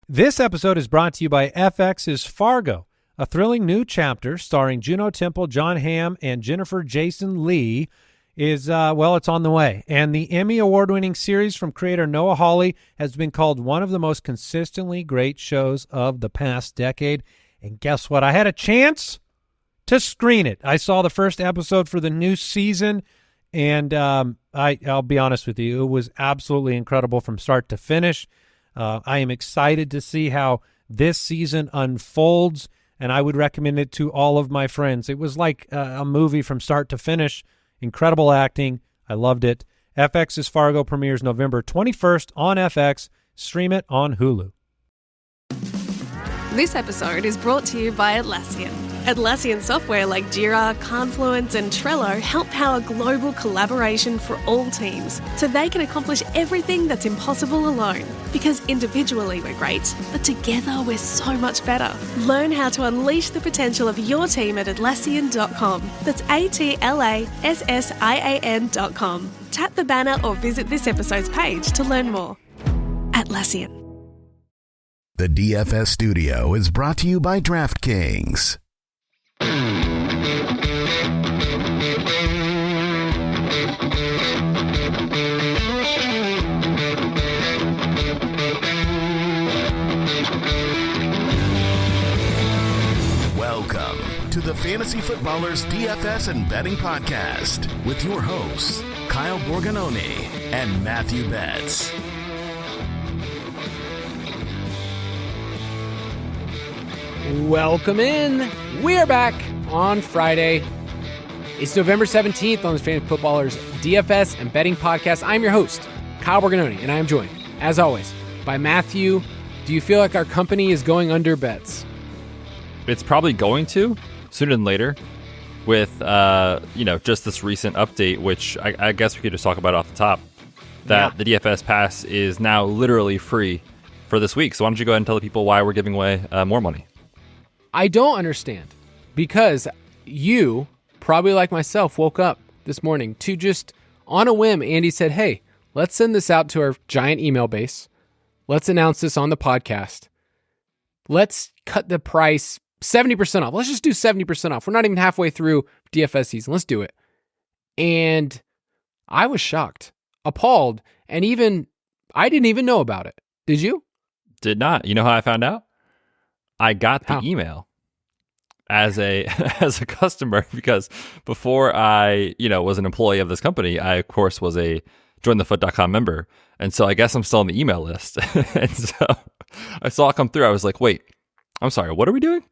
This episode is brought to you by FX's Fargo, a thrilling new chapter starring Juno Temple, John Hamm, and Jennifer Jason Leigh is, it's on the way. And the Emmy award-winning series from creator Noah Hawley has been called one of the most consistently great shows of the past decade. And guess what? I had a chance to screen it. I saw the first episode for the new season, and I'll be honest with you, it was absolutely incredible from start to finish. I am excited to see how this season unfolds, and I would recommend it to all of my friends. It was like a movie from start to finish. Incredible acting. I loved it. FX's Fargo premieres November 21st on FX. Stream it on Hulu. This episode is brought to you by Atlassian. Atlassian software like Jira, Confluence, and Trello help power global collaboration for all teams, so they can accomplish everything that's impossible alone. Because individually we're great, but together we're so much better. Learn how to unleash the potential of your team at Atlassian.com. That's Atlassian.com. Tap the banner or visit this episode's page to learn more. Atlassian. The DFS studio is brought to you by DraftKings. Welcome to the Fantasy Footballers DFS and Betting Podcast with your hosts, Kyle Borganoni and Matthew Betz. Welcome in. We are back on Friday. It's November 17th on the Fantasy Footballers DFS and Betting Podcast. I'm your host, Kyle Borganoni, and I am joined, as always, by Matthew. Do you feel like our company is going under, Betz? It's probably going to, sooner than later, with just this recent update, which I guess we could just talk about off the top, that the DFS Pass is now literally free for this week. So why don't you go ahead and tell the people why we're giving away more money? I don't understand, because you, probably like myself, woke up this morning to just, on a whim, Andy said, hey, let's send this out to our giant email base. Let's announce this on the podcast. Let's cut the price 70% off. Let's just do 70% off. We're not even halfway through DFS season. Let's do it. And I was shocked, appalled, and I didn't even know about it. Did you? Did not. You know how I found out? I got the email as a customer, because before I, was an employee of this company, I of course was a jointhefoot.com member. And so I guess I'm still on the email list. And so I saw it come through. I was like, wait, I'm sorry, what are we doing?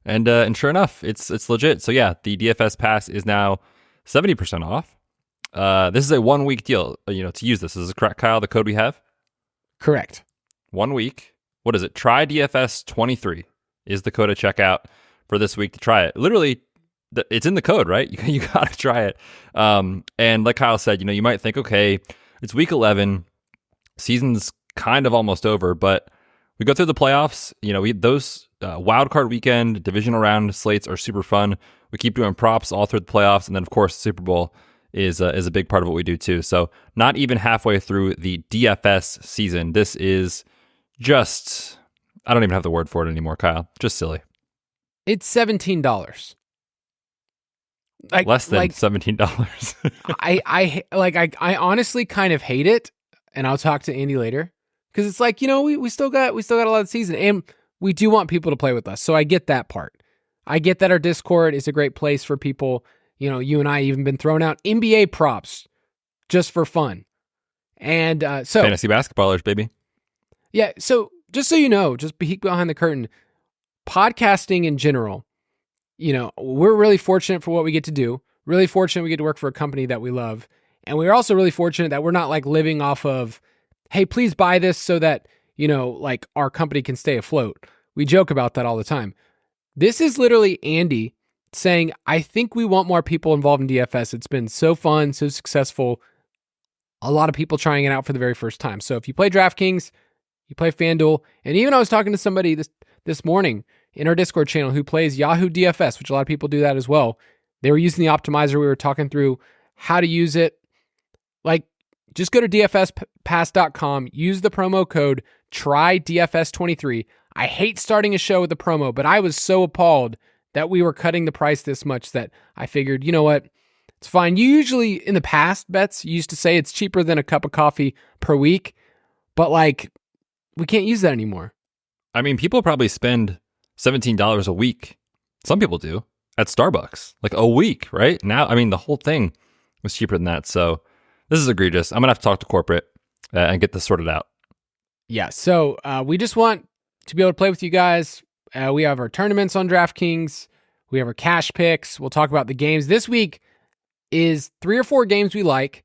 And sure enough, it's legit. So yeah, the DFS Pass is now 70% off. This is a 1 week deal, to use this. Is this correct, Kyle, the code we have? Correct. 1 week. What is it? Try DFS 23 is the code at checkout for this week to try it. Literally, it's in the code, right? You got to try it. And like Kyle said, you might think, okay, it's week 11, season's kind of almost over, but we go through the playoffs. Those wild card weekend, divisional round slates are super fun. We keep doing props all through the playoffs, and then of course the Super Bowl is a big part of what we do too. So not even halfway through the DFS season. This is just, I don't even have the word for it anymore, Kyle. Just silly. It's $17. Less than $17. I honestly kind of hate it, and I'll talk to Andy later, because it's like, we still got a lot of season, and we do want people to play with us. So I get that part. I get that our Discord is a great place for people. You and I even been throwing out NBA props just for fun, and so fantasy basketballers, baby. Yeah. So just so you know, just peek behind the curtain, podcasting in general, we're really fortunate for what we get to do. Really fortunate we get to work for a company that we love. And we're also really fortunate that we're not like living off of, hey, please buy this so that, our company can stay afloat. We joke about that all the time. This is literally Andy saying, I think we want more people involved in DFS. It's been so fun, so successful. A lot of people trying it out for the very first time. So if you play DraftKings, you play FanDuel, and even I was talking to somebody this morning in our Discord channel who plays Yahoo DFS, which a lot of people do that as well. They were using the optimizer. We were talking through how to use it. Just go to dfspass.com, use the promo code try DFS 23. I hate starting a show with a promo, but I was so appalled that we were cutting the price this much that I figured, you know what? It's fine. You usually, in the past, Betz, you used to say it's cheaper than a cup of coffee per week, but like, we can't use that anymore. I mean, people probably spend $17 a week. Some people do at Starbucks, like a week, right? Now, I mean, the whole thing was cheaper than that. So this is egregious. I'm going to have to talk to corporate and get this sorted out. Yeah. So we just want to be able to play with you guys. We have our tournaments on DraftKings. We have our cash picks. We'll talk about the games. This week is 3 or 4 games we like.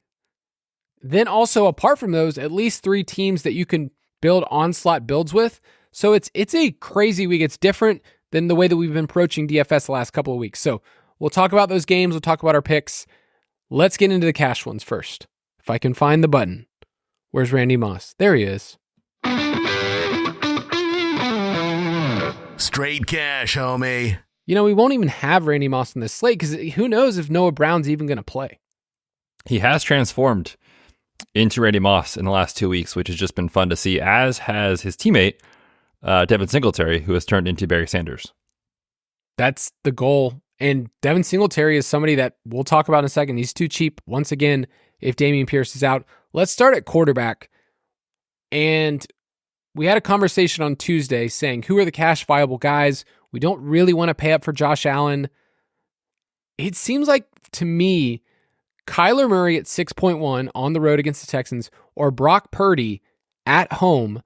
Then also, apart from those, at least 3 teams that you can build on-slot builds with. So it's a crazy week. It's different than the way that we've been approaching DFS the last couple of weeks. So we'll talk about those games. We'll talk about our picks. Let's get into the cash ones first. If I can find the button. Where's Randy Moss? There he is. Straight cash, homie. You know, we won't even have Randy Moss in this slate because who knows if Noah Brown's even going to play. He has transformed into Randy Moss in the last 2 weeks, which has just been fun to see, as has his teammate, Devin Singletary, who has turned into Barry Sanders. That's the goal. And Devin Singletary is somebody that we'll talk about in a second. He's too cheap, once again, if Dameon Pierce is out. Let's start at quarterback. And we had a conversation on Tuesday saying, who are the cash viable guys? We don't really want to pay up for Josh Allen. It seems like, to me, Kyler Murray at 6.1 on the road against the Texans, or Brock Purdy at home,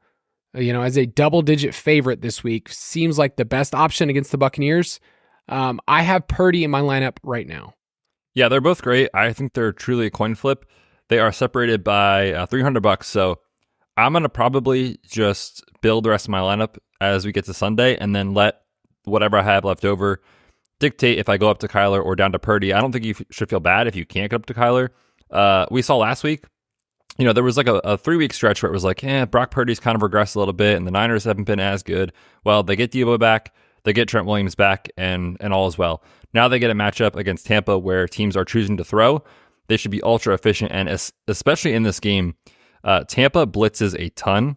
as a double-digit favorite this week, seems like the best option against the Buccaneers. I have Purdy in my lineup right now. Yeah, they're both great. I think they're truly a coin flip. They are separated by $300, so I'm going to probably just build the rest of my lineup as we get to Sunday and then let whatever I have left over dictate if I go up to Kyler or down to Purdy. I don't think you should feel bad if you can't get up to Kyler. We saw last week, there was like a 3-week stretch where it was like, Brock Purdy's kind of regressed a little bit and the Niners haven't been as good. Well, they get Deebo back, they get Trent Williams back, and all is well. Now they get a matchup against Tampa where teams are choosing to throw. They should be ultra efficient, and especially in this game, Tampa blitzes a ton.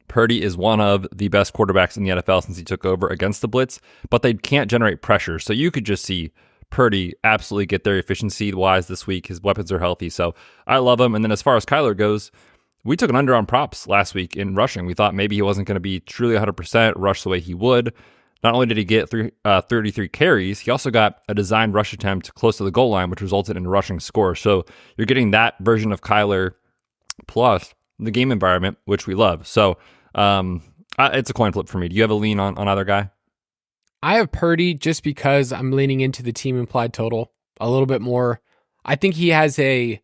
Purdy is one of the best quarterbacks in the NFL since he took over against the blitz, but they can't generate pressure. So you could just see Purdy absolutely get their efficiency-wise this week. His weapons are healthy, so I love him. And then as far as Kyler goes, we took an under on props last week in rushing. We thought maybe he wasn't going to be truly 100% rush the way he would. Not only did he get 33 carries, he also got a designed rush attempt close to the goal line, which resulted in a rushing score. So you're getting that version of Kyler plus the game environment, which we love. So it's a coin flip for me. Do you have a lean on either guy? I have Purdy just because I'm leaning into the team implied total a little bit more. I think he has a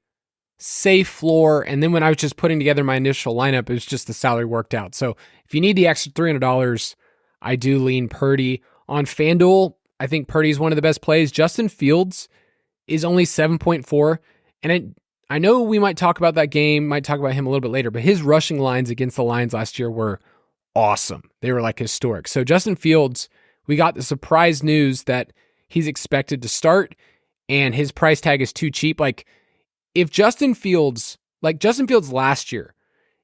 safe floor. And then when I was just putting together my initial lineup, it was just the salary worked out. So if you need the extra $300, I do lean Purdy. On FanDuel, I think Purdy is one of the best plays. Justin Fields is only 7.4. And I know we might talk about that game, might talk about him a little bit later, but his rushing lines against the Lions last year were awesome. They were like historic. So Justin Fields, we got the surprise news that he's expected to start and his price tag is too cheap. Like Justin Fields last year,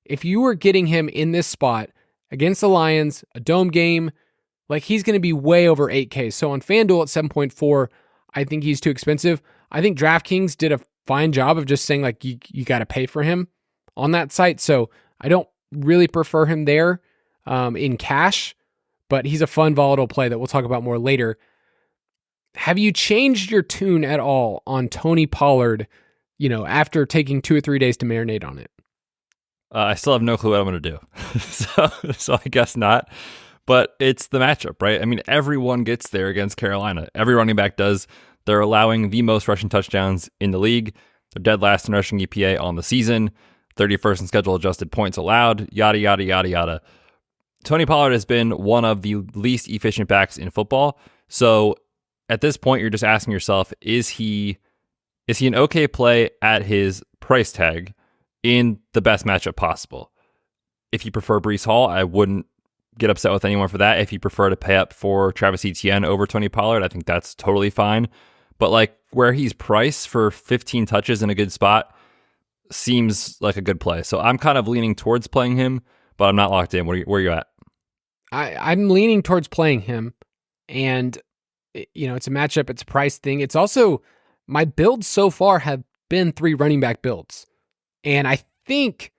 if you were getting him in this spot against the Lions, a dome game, like he's going to be way over 8K. So on FanDuel at 7.4, I think he's too expensive. I think DraftKings did a fine job of just saying like you got to pay for him on that site. So I don't really prefer him there in cash, but he's a fun, volatile play that we'll talk about more later. Have you changed your tune at all on Tony Pollard, after taking 2 or 3 days to marinate on it? I still have no clue what I'm going to do. so I guess not. But it's the matchup, right? I mean, everyone gets there against Carolina. Every running back does. They're allowing the most rushing touchdowns in the league. They're dead last in rushing EPA on the season. 31st in schedule adjusted points allowed. Yada, yada, yada, yada. Tony Pollard has been one of the least efficient backs in football. So at this point, you're just asking yourself, is he an okay play at his price tag in the best matchup possible? If you prefer Breece Hall, I wouldn't get upset with anyone for that. If you prefer to pay up for Travis Etienne over Tony Pollard, I think that's totally fine. But like where he's priced for 15 touches in a good spot seems like a good play. So I'm kind of leaning towards playing him, but I'm not locked in. Where are you at? I'm leaning towards playing him, and it's a matchup, it's a price thing. It's also, my builds so far have been 3 running back builds, and I think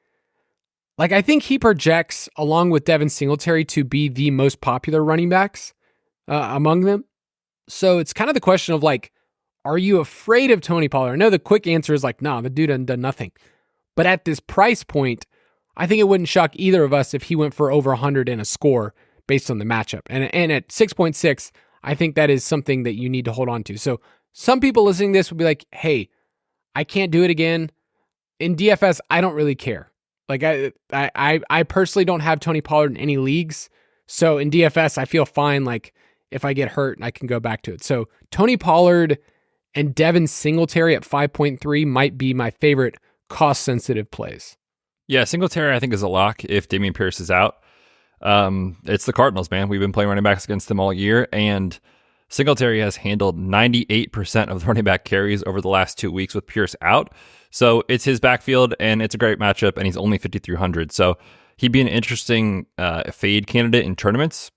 he projects, along with Devin Singletary, to be the most popular running backs among them. So it's kind of the question of are you afraid of Tony Pollard? I know the quick answer is nah, the dude hasn't done nothing. But at this price point, I think it wouldn't shock either of us if he went for over 100 and a score based on the matchup. And at 6.6, I think that is something that you need to hold on to. So some people listening to this would be like, hey, I can't do it again. In DFS, I don't really care. I personally don't have Tony Pollard in any leagues. So in DFS, I feel fine. If I get hurt, I can go back to it. So Tony Pollard and Devin Singletary at 5.3 might be my favorite cost-sensitive plays. Yeah, Singletary I think is a lock if Dameon Pierce is out. It's the Cardinals, man. We've been playing running backs against them all year, and Singletary has handled 98% of the running back carries over the last 2 weeks with Pierce out. So it's his backfield, and it's a great matchup, and he's only 5,300. So he'd be an interesting fade candidate in tournaments.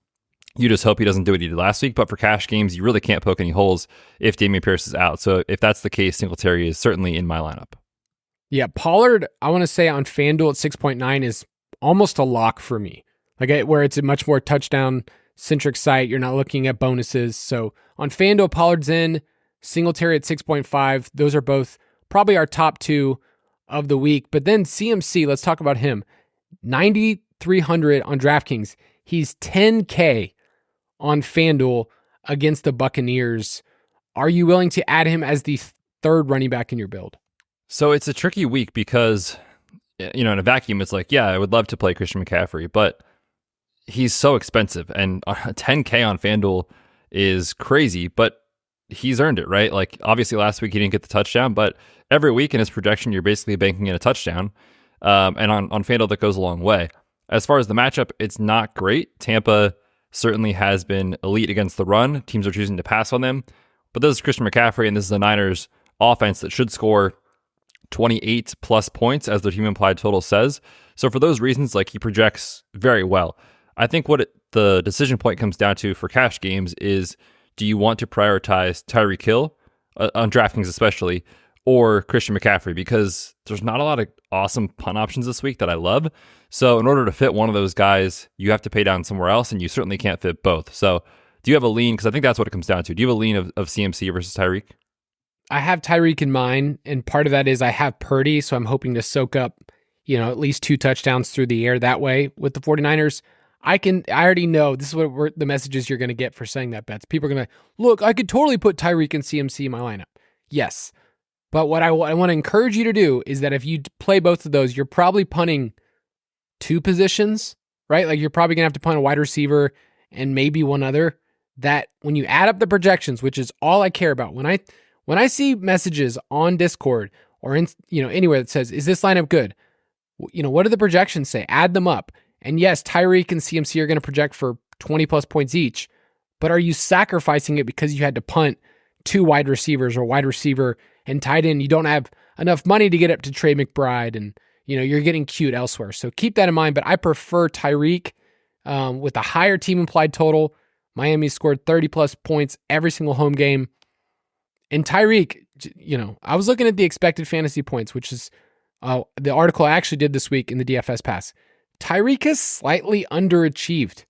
You just hope he doesn't do what he did last week. But for cash games, you really can't poke any holes if Dameon Pierce is out. So if that's the case, Singletary is certainly in my lineup. Yeah, Pollard, I want to say on FanDuel at 6.9 is almost a lock for me. Where it's a much more touchdown-centric site. You're not looking at bonuses. So on FanDuel, Pollard's in. Singletary at 6.5. Those are both probably our top 2 of the week. But then CMC, let's talk about him. 9,300 on DraftKings. He's 10K on FanDuel against the Buccaneers. Are you willing to add him as the third running back in your build? So it's a tricky week because, in a vacuum, it's I would love to play Christian McCaffrey, but he's so expensive, and 10K on FanDuel is crazy, but he's earned it, right? Obviously last week he didn't get the touchdown, but every week in his projection, you're basically banking in a touchdown. And on FanDuel, that goes a long way. As far as the matchup, it's not great. Tampa certainly has been elite against the run. Teams are choosing to pass on them, but this is Christian McCaffrey, and this is the Niners offense that should score 28 plus points, as their team implied total says. So for those reasons, he projects very well. I think what the decision point comes down to for cash games is, do you want to prioritize Tyreek Hill, on DraftKings especially, or Christian McCaffrey? Because there's not a lot of awesome punt options this week that I love. So in order to fit one of those guys, you have to pay down somewhere else, and you certainly can't fit both. So do you have a lean? Because I think that's what it comes down to. Do you have a lean of CMC versus Tyreek? I have Tyreek in mind, and part of that is I have Purdy, so I'm hoping to soak up, at least 2 touchdowns through the air that way with the 49ers. I already know this is what the messages you're going to get for saying that, Betz. People are going to look, I could totally put Tyreek and CMC in my lineup. Yes. But what I want to encourage you to do is that if you play both of those, you're probably punting 2 positions, right? You're probably going to have to punt a wide receiver and maybe one other. That when you add up the projections, which is all I care about, when I see messages on Discord or in anywhere that says, is this lineup good? What do the projections say? Add them up. And yes, Tyreek and CMC are going to project for 20 plus points each, but are you sacrificing it because you had to punt 2 wide receivers or wide receiver and tight end? You don't have enough money to get up to Trey McBride, and you're getting cute elsewhere. So keep that in mind, but I prefer Tyreek with a higher team implied total. Miami scored 30 plus points every single home game. And Tyreek, I was looking at the expected fantasy points, which is the article I actually did this week in the DFS Pass. Tyreek has slightly underachieved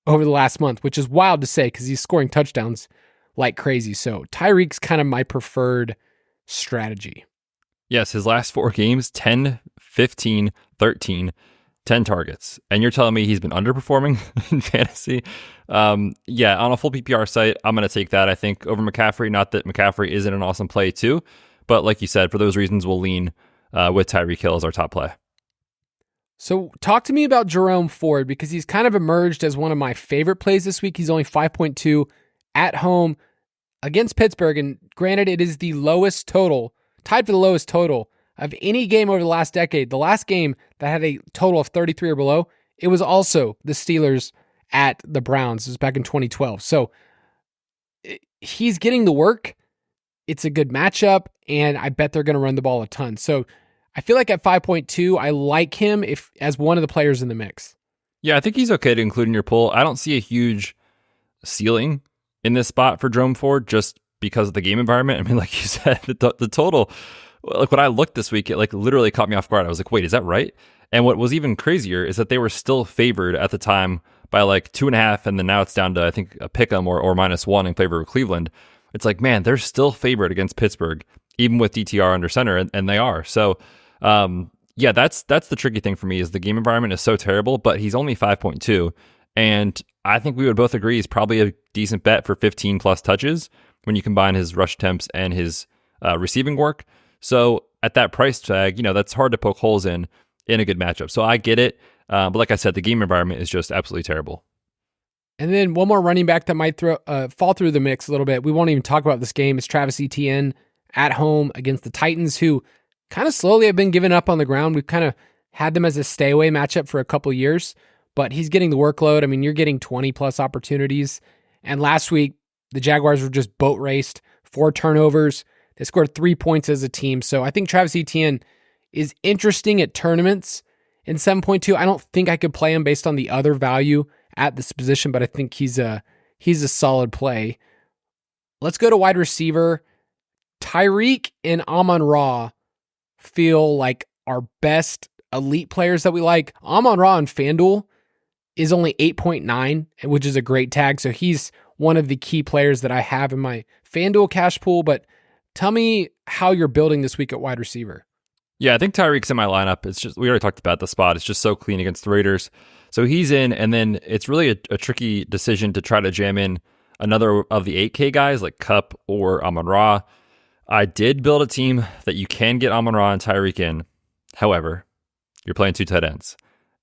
over the last month, which is wild to say because he's scoring touchdowns like crazy. So Tyreek's kind of my preferred strategy. Yes, his last 4 games, 10, 15, 13, 10 targets. And you're telling me he's been underperforming in fantasy? Yeah, on a full PPR site, I'm going to take that, I think, over McCaffrey. Not that McCaffrey isn't an awesome play too, but like you said, for those reasons, we'll lean with Tyreek Hill as our top play. So talk to me about Jerome Ford, because he's kind of emerged as one of my favorite plays this week. He's only 5.2 at home against Pittsburgh. And granted, it is the lowest total, tied for the lowest total of any game over the last decade. The last game that had a total of 33 or below, it was also the Steelers at the Browns. It was back in 2012. So he's getting the work. It's a good matchup, and I bet they're going to run the ball a ton. So I feel like at 5.2, I like him as one of the players in the mix. Yeah, I think he's okay to include in your pool. I don't see a huge ceiling in this spot for Jerome Ford just because of the game environment. I mean, like you said, the total, like when I looked this week, it like literally caught me off guard. I was like, wait, is that right? And what was even crazier is that they were still favored at the time by like 2.5, and then now it's down to, I think, a pick 'em or -1 in favor of Cleveland. It's like, man, they're still favored against Pittsburgh, even with DTR under center, and they are. So, yeah, that's the tricky thing for me is the game environment is so terrible, but he's only 5.2, and I think we would both agree he's probably a decent bet for 15 plus touches when you combine his rush attempts and his receiving work. So at that price tag, that's hard to poke holes in a good matchup. So I get it. But like I said, the game environment is just absolutely terrible. And then one more running back that might fall through the mix a little bit. We won't even talk about this game. It's Travis Etienne at home against the Titans, who kind of slowly have been giving up on the ground. We've kind of had them as a stay away matchup for a couple years, but he's getting the workload. I mean, you're getting 20 plus opportunities. And last week, the Jaguars were just boat raced, 4 turnovers. They scored 3 points as a team. So I think Travis Etienne is interesting at tournaments. In 7.2, I don't think I could play him based on the other value at this position, but I think he's a solid play. Let's go to wide receiver. Tyreek and Amon-Ra feel like our best elite players that we like. Amon-Ra on FanDuel is only 8.9, which is a great tag. So he's one of the key players that I have in my FanDuel cash pool. But tell me how you're building this week at wide receiver. Yeah, I think Tyreek's in my lineup. It's just, we already talked about the spot. It's just so clean against the Raiders. So he's in, and then it's really a tricky decision to try to jam in another of the 8K guys like Kupp or Amon-Ra. I did build a team that you can get Amon-Ra and Tyreek in. However, you're playing 2 tight ends,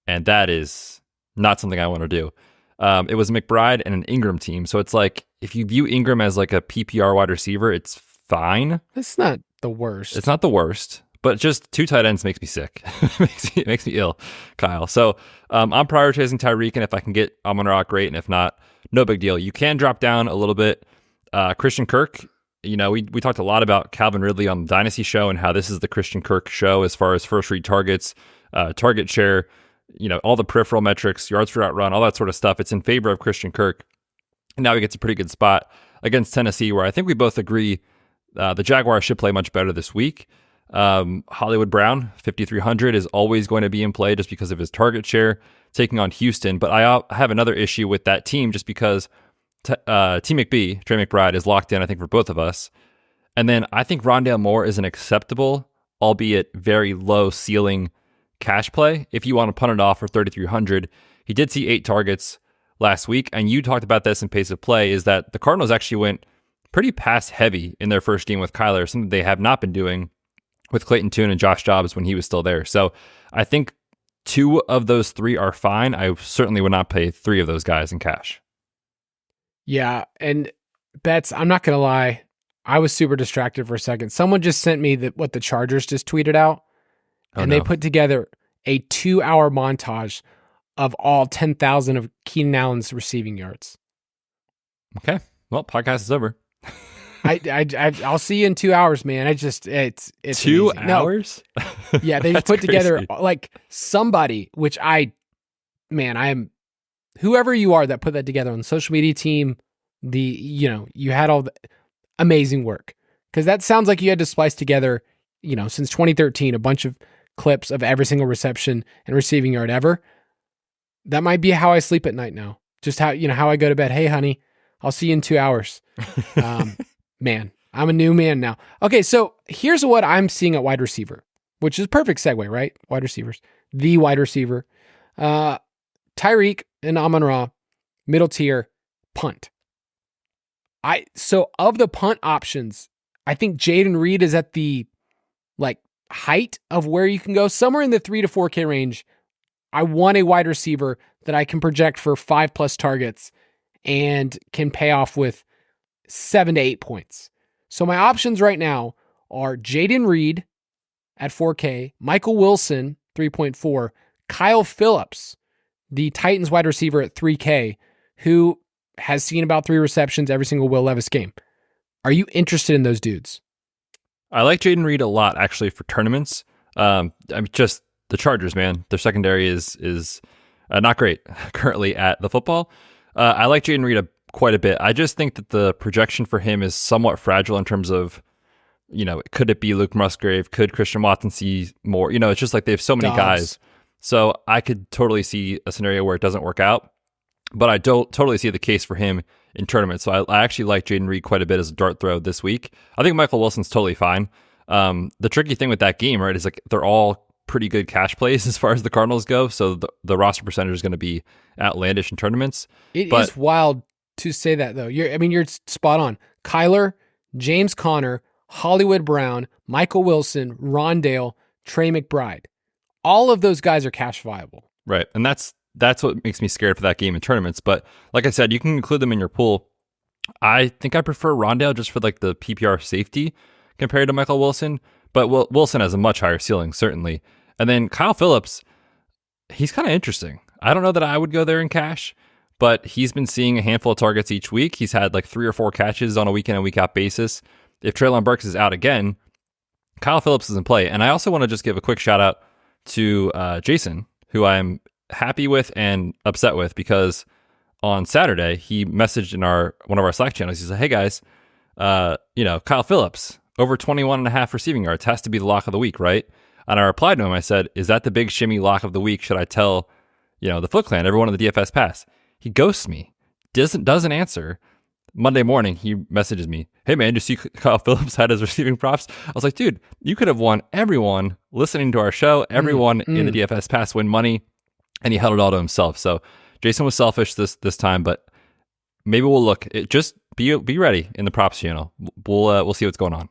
and that is not something I want to do. It was McBride and an Ingram team. So it's like, if you view Ingram as like a PPR wide receiver, it's fine. It's not the worst. It's not the worst. But just 2 tight ends makes me sick. It makes me ill, Kyle. So I'm prioritizing Tyreek, and if I can get Amon-Ra, great. And if not, no big deal. You can drop down a little bit. Christian Kirk, we talked a lot about Calvin Ridley on the Dynasty show and how this is the Christian Kirk show as far as first read targets, target share, all the peripheral metrics, yards per route run, all that sort of stuff. It's in favor of Christian Kirk. And now he gets a pretty good spot against Tennessee, where I think we both agree the Jaguars should play much better this week. Hollywood Brown, 5,300, is always going to be in play just because of his target share, taking on Houston. But I have another issue with that team just because T. McBee, Trey McBride, is locked in, I think, for both of us. And then I think Rondale Moore is an acceptable, albeit very low ceiling cash play if you want to punt it off for 3,300. He did see 8 targets last week, and you talked about this in pace of play, is that the Cardinals actually went pretty pass heavy in their first game with Kyler, something they have not been doing with Clayton Tune and Josh Dobbs when he was still there. So I think 2 of those 3 are fine. I certainly would not pay 3 of those guys in cash. Yeah, and Betz, I'm not going to lie, I was super distracted for a second. Someone just sent me what the Chargers just tweeted out, and they put together a 2-hour montage of all 10,000 of Keenan Allen's receiving yards. Okay, well, podcast is over. I'll see you in 2 hours, man. It's 2 amazing. hours? No. Yeah, they just put together like somebody, which I am, whoever you are that put that together on the social media team, you had all the amazing work. Because that sounds like you had to splice together, since 2013, a bunch of clips of every single reception and receiving yard ever. That might be how I sleep at night now. Just how I go to bed. Hey, honey, I'll see you in 2 hours. Man, I'm a new man now. Okay, so here's what I'm seeing at wide receiver, which is a perfect segue, right? Wide receivers. The wide receiver. Tyreek and Amon-Ra, middle tier, punt. So of the punt options, I think Jaden Reed is at the height of where you can go, somewhere in the 3 to 4K range. I want a wide receiver that I can project for 5+ targets and can pay off with 7 to 8 points. So my options right now are Jaden Reed at 4K, Michael Wilson, 3.4, Kyle Phillips, the Titans wide receiver at 3K, who has seen about 3 receptions every single Will Levis game. Are you interested in those dudes? I like Jaden Reed a lot, actually, for tournaments. I mean, just the Chargers, man. Their secondary is not great currently at the football. I like Jaden Reed quite a bit. I just think that the projection for him is somewhat fragile in terms of, could it be Luke Musgrave? Could Christian Watson see more? It's just like they have so many guys. So I could totally see a scenario where it doesn't work out, but I don't totally see the case for him in tournaments. So I actually like Jaden Reed quite a bit as a dart throw this week. I think Michael Wilson's totally fine. The tricky thing with that game, right, is like they're all pretty good cash plays as far as the Cardinals go. So the roster percentage is going to be outlandish in tournaments. It is wild to say that, though. You're spot on. Kyler, James Conner, Hollywood Brown, Michael Wilson, Rondale, Trey McBride. All of those guys are cash viable. Right. And that's what makes me scared for that game in tournaments. But like I said, you can include them in your pool. I think I prefer Rondale just for like the PPR safety compared to Michael Wilson. But Wilson has a much higher ceiling, certainly. And then Kyle Phillips, he's kind of interesting. I don't know that I would go there in cash, but he's been seeing a handful of targets each week. He's had like 3 or 4 catches on a week in and week out basis. If Treylon Burks is out again, Kyle Phillips is in play. And I also want to just give a quick shout out to Jason, who I'm happy with and upset with, because on Saturday he messaged in one of our Slack channels. He said, "Hey guys, Kyle Phillips over 21.5 receiving yards has to be the lock of the week, right?" And I replied to him. I said, "Is that the big shimmy lock of the week? Should I tell the Foot Clan, everyone in the DFS pass?" He ghosts me, doesn't answer. Monday morning, he messages me, "Hey man, did you see Kyle Phillips had his receiving props?" I was like, dude, you could have won everyone listening to our show, everyone in the DFS pass win money, and he held it all to himself. So Jason was selfish this time, but maybe we'll look. Just be ready in the props channel. We'll see what's going on.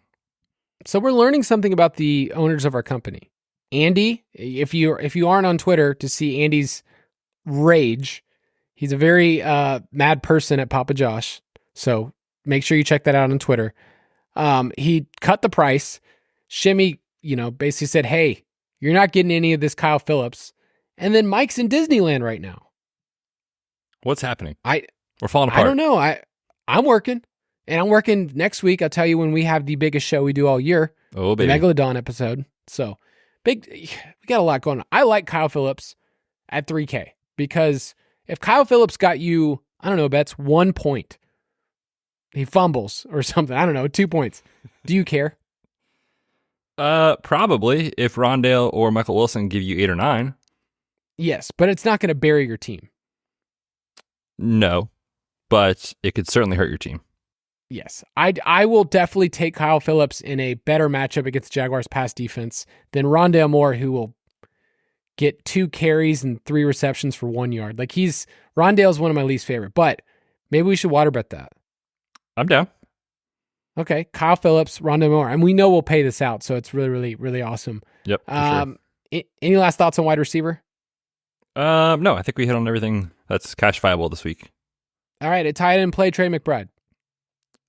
So we're learning something about the owners of our company. Andy, if you aren't on Twitter to see Andy's rage, he's a very mad person at Papa Josh. So make sure you check that out on Twitter. He cut the price. Shimmy, basically said, "Hey, you're not getting any of this Kyle Phillips." And then Mike's in Disneyland right now. What's happening? We're falling apart. I don't know. I'm working. And I'm working next week. I'll tell you when we have the biggest show we do all year. Oh, baby. The Megalodon episode. So we got a lot going on. I like Kyle Phillips at 3K because if Kyle Phillips got you, I don't know, Betz, 1 point, he fumbles or something, I don't know, 2 points, do you care? Probably if Rondale or Michael Wilson give you 8 or 9. Yes, but it's not going to bury your team. No, but it could certainly hurt your team. Yes, I will definitely take Kyle Phillips in a better matchup against Jaguars pass defense than Rondale Moore, who will get 2 carries and 3 receptions for 1 yard. Like Rondale's one of my least favorite, but maybe we should water bet that. I'm down. Okay, Kyle Phillips, Rondale Moore, and we know we'll pay this out, so it's really, really, really awesome. Yep. For sure. Any last thoughts on wide receiver? No, I think we hit on everything that's cash viable this week. All right, at tight end play Trey McBride.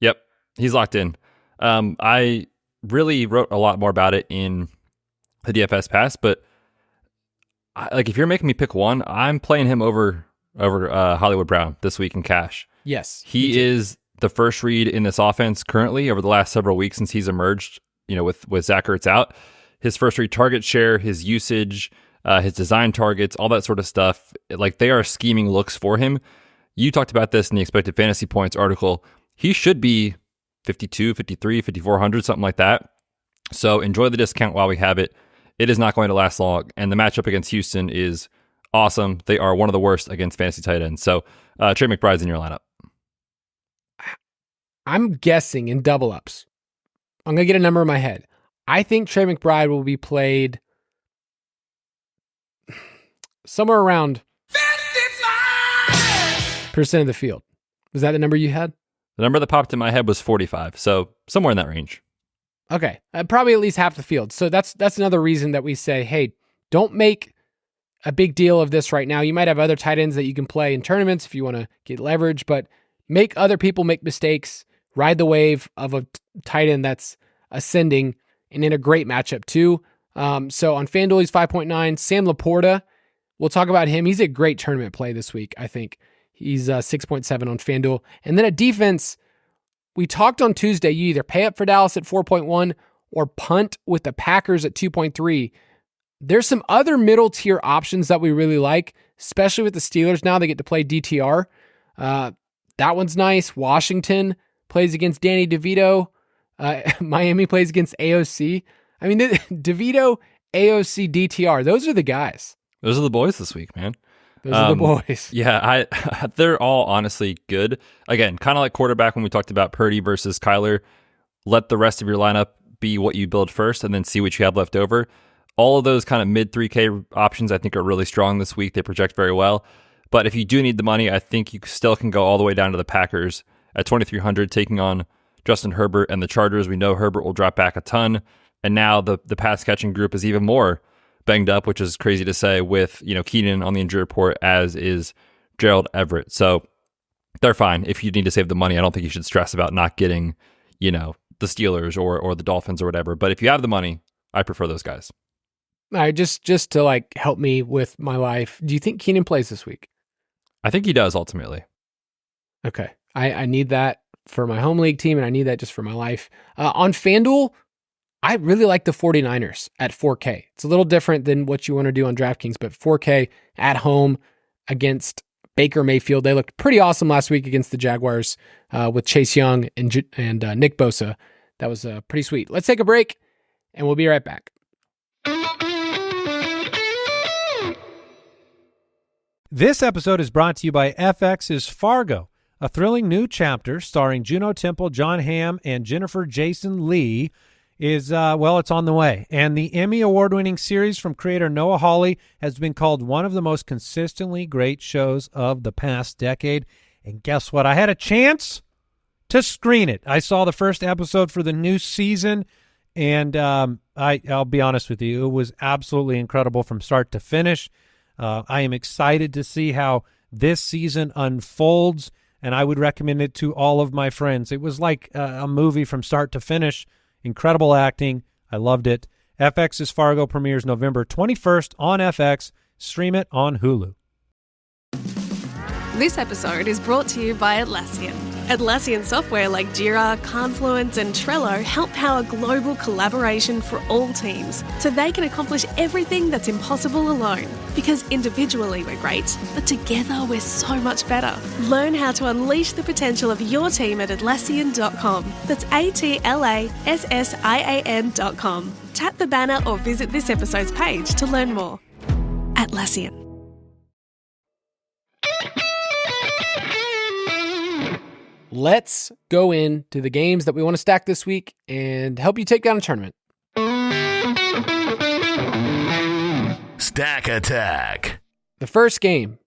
Yep, he's locked in. I really wrote a lot more about it in the DFS pass, but if you're making me pick one, I'm playing him over Hollywood Brown this week in cash. Yes, he is the first read in this offense currently over the last several weeks since he's emerged. With Zach Ertz out, his first read target share, his usage, his design targets, all that sort of stuff. Like they are scheming looks for him. You talked about this in the expected fantasy points article. He should be 52, 53, 5,400, something like that. So enjoy the discount while we have it. It is not going to last long. And the matchup against Houston is awesome. They are one of the worst against fantasy tight ends. So Trey McBride's in your lineup. I'm guessing in double ups. I'm going to get a number in my head. I think Trey McBride will be played somewhere around 55% of the field. Was that the number you had? The number that popped in my head was 45. So somewhere in that range. Okay. Probably at least half the field. So that's another reason that we say, hey, don't make a big deal of this right now. You might have other tight ends that you can play in tournaments if you want to get leverage, but make other people make mistakes. Ride the wave of a tight end that's ascending and in a great matchup too. So on FanDuel, he's 5.9. Sam Laporta, we'll talk about him. He's a great tournament play this week, I think. He's 6.7 on FanDuel. And then at defense, we talked on Tuesday, you either pay up for Dallas at 4.1 or punt with the Packers at 2.3. There's some other middle tier options that we really like, especially with the Steelers now. They get to play DTR. That one's nice. Washington plays against Danny DeVito. Miami plays against AOC. I mean, DeVito, AOC, DTR. Those are the guys. Those are the boys this week, man. Those are the boys. Yeah, they're all honestly good. Again, kind of like quarterback when we talked about Purdy versus Kyler. Let the rest of your lineup be what you build first and then see what you have left over. All of those kind of mid 3K options I think are really strong this week. They project very well. But if you do need the money, I think you still can go all the way down to the Packers at 2,300, taking on Justin Herbert and the Chargers. We know Herbert will drop back a ton. And now the pass catching group is even more banged up, which is crazy to say, with Keenan on the injury report, as is Gerald Everett. So they're fine. If you need to save the money, I don't think you should stress about not getting, the Steelers or the Dolphins or whatever. But if you have the money, I prefer those guys. All right, just to help me with my life, do you think Keenan plays this week? I think he does ultimately. Okay. I need that for my home league team, and I need that just for my life. On FanDuel, I really like the 49ers at 4K. It's a little different than what you want to do on DraftKings, but 4K at home against Baker Mayfield. They looked pretty awesome last week against the Jaguars with Chase Young and Nick Bosa. That was pretty sweet. Let's take a break, and we'll be right back. This episode is brought to you by FX's Fargo, a thrilling new chapter starring Juno Temple, John Hamm, and Jennifer Jason Leigh is, it's on the way. And the Emmy award-winning series from creator Noah Hawley has been called one of the most consistently great shows of the past decade. And guess what? I had a chance to screen it. I saw the first episode for the new season, and I'll be honest with you, it was absolutely incredible from start to finish. I am excited to see how this season unfolds, and I would recommend it to all of my friends. It was like a movie from start to finish. Incredible acting. I loved it. FX's Fargo premieres November 21st on FX. Stream it on Hulu. This episode is brought to you by Atlassian. Atlassian software like Jira, Confluence, and Trello help power global collaboration for all teams, so they can accomplish everything that's impossible alone. Because individually we're great, but together we're so much better. Learn how to unleash the potential of your team at Atlassian.com. That's Atlassian.com. Tap the banner or visit this episode's page to learn more. Atlassian. Let's go into the games that we want to stack this week and help you take down a tournament. Stack Attack. The first game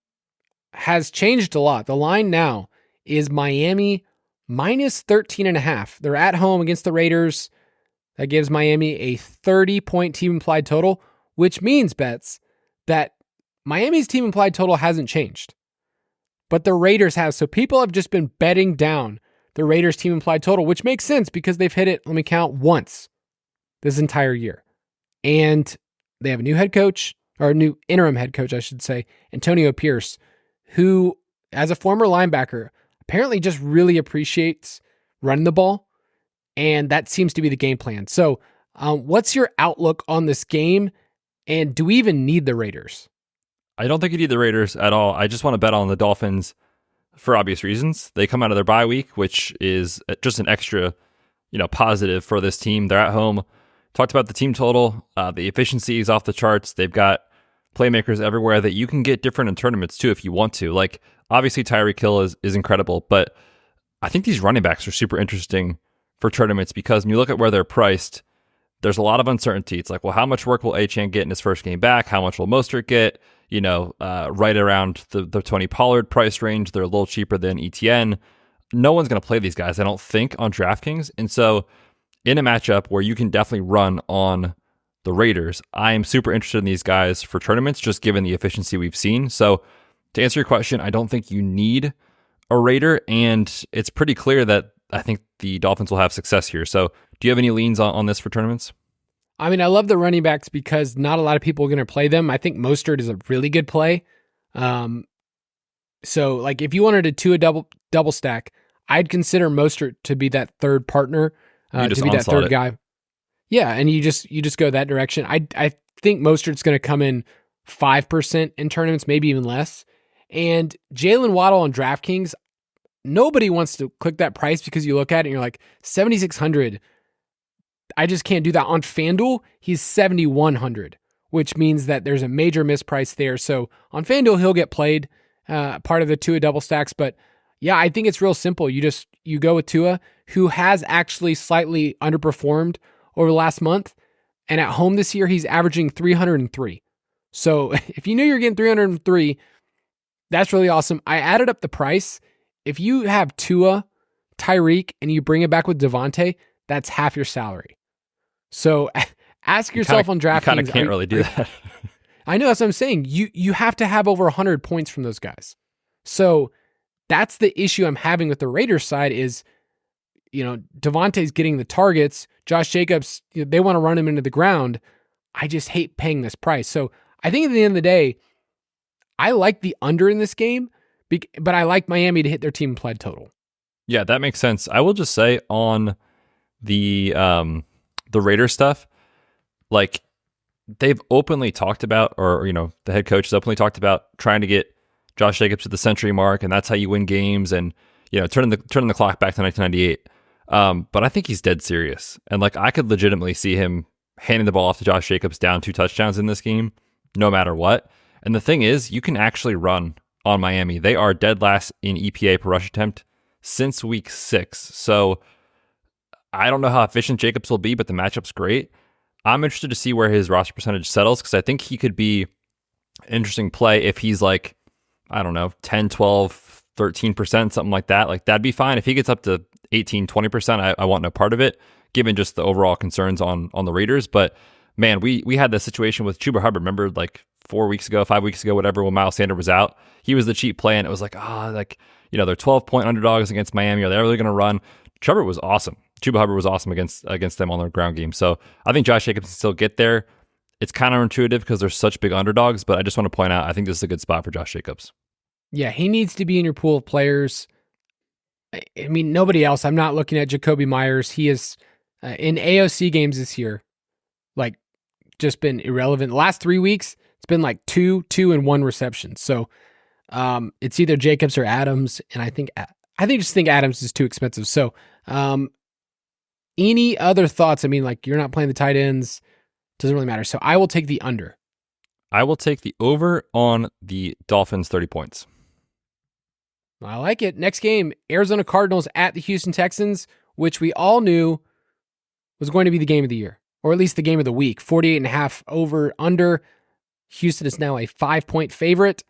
has changed a lot. The line now is Miami minus 13.5. They're at home against the Raiders. That gives Miami a 30-point team implied total, which means, Betz, that Miami's team implied total hasn't changed. But the Raiders have. So people have just been betting down the Raiders team implied total, which makes sense because they've hit it, let me count, once this entire year. And they have a new head coach, or a new interim head coach, I should say, Antonio Pierce, who, as a former linebacker, apparently just really appreciates running the ball. And that seems to be the game plan. So what's your outlook on this game? And do we even need the Raiders? I don't think you need the Raiders at all. I just want to bet on the Dolphins for obvious reasons. They come out of their bye week, which is just an extra, positive for this team. They're at home. Talked about the team total. The efficiency is off the charts. They've got playmakers everywhere that you can get different in tournaments too if you want to. Like, obviously Tyreek Hill is incredible, but I think these running backs are super interesting for tournaments because when you look at where they're priced, there's a lot of uncertainty. It's like, well, how much work will Achane get in his first game back? How much will Mostert get? Right around the Tony Pollard price range. They're a little cheaper than ETN. No one's going to play these guys, I don't think, on DraftKings. And so in a matchup where you can definitely run on the Raiders, I am super interested in these guys for tournaments, just given the efficiency we've seen. So to answer your question, I don't think you need a Raider, and it's pretty clear that I think the Dolphins will have success here. So do you have any leans on this for tournaments? I mean, I love the running backs because not a lot of people are going to play them. I think Mostert is a really good play. So, like, if you wanted to do a double stack, I'd consider Mostert to be that third partner, to be that third guy. Yeah, and you just go that direction. I think Mostert's going to come in 5% in tournaments, maybe even less. And Jalen Waddle on DraftKings, nobody wants to click that price because you look at it and you're like, 7,600. I just can't do that. On FanDuel, he's 7,100, which means that there's a major misprice there. So on FanDuel, he'll get played, part of the Tua double stacks. But yeah, I think it's real simple. You go with Tua, who has actually slightly underperformed over the last month. And at home this year, he's averaging 303. So if you knew you're getting 303, that's really awesome. I added up the price. If you have Tua, Tyreek, and you bring it back with Devontae, that's half your salary. So ask yourself on DraftKings. You kind of can't really do that. I know, that's what I'm saying. You have to have over 100 points from those guys. So that's the issue I'm having with the Raiders side is, Devontae's getting the targets. Josh Jacobs, they want to run him into the ground. I just hate paying this price. So I think at the end of the day, I like the under in this game, but I like Miami to hit their team played total. Yeah, that makes sense. I will just say on the Raiders stuff, like they've openly talked about, or the head coach has openly talked about trying to get Josh Jacobs to the century mark, and that's how you win games, and turning the clock back to 1998. But I think he's dead serious, and like I could legitimately see him handing the ball off to Josh Jacobs down 2 touchdowns in this game, no matter what. And the thing is, you can actually run on Miami. They are dead last in EPA per rush attempt since week 6. So I don't know how efficient Jacobs will be, but the matchup's great. I'm interested to see where his roster percentage settles, because I think he could be an interesting play if he's like, I don't know, 10, 12, 13%, something like that. Like that'd be fine. If he gets up to 18, 20%, I want no part of it, given just the overall concerns on the Raiders. But man, we had this situation with Chuba Hubbard. Remember, like 5 weeks ago, whatever, when Miles Sanders was out, he was the cheap play, and it was like, they're 12-point underdogs against Miami. Are they really going to run? Chuba was awesome. Chuba Hubbard was awesome against them on their ground game. So I think Josh Jacobs can still get there. It's counterintuitive because they're such big underdogs, but I just want to point out, I think this is a good spot for Josh Jacobs. Yeah, he needs to be in your pool of players. I mean, nobody else. I'm not looking at Jacoby Myers. He is in AOC games this year, like just been irrelevant. The last 3 weeks, it's been like 2 and 1 reception. So it's either Jacobs or Adams, and I think Adams is too expensive. So any other thoughts? I mean, like you're not playing the tight ends, doesn't really matter. So I will take the under. I will take the over on the Dolphins 30 points. I like it. Next game, Arizona Cardinals at the Houston Texans, which we all knew was going to be the game of the year, or at least the game of the week. 48.5 over under. Houston is now a 5-point favorite.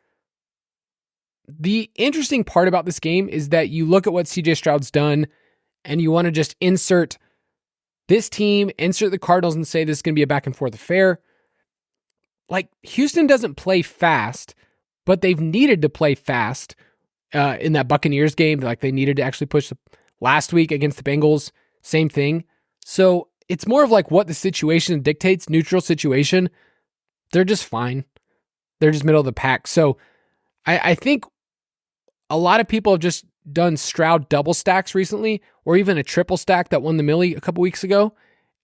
The interesting part about this game is that you look at what CJ Stroud's done and you want to just insert this team, insert the Cardinals, and say this is going to be a back and forth affair. Like, Houston doesn't play fast, but they've needed to play fast in that Buccaneers game. Like, they needed to actually push last week against the Bengals. Same thing. So it's more of like what the situation dictates, neutral situation. They're just fine. They're just middle of the pack. So I think a lot of people have just done Stroud double stacks recently, or even a triple stack that won the Millie a couple weeks ago.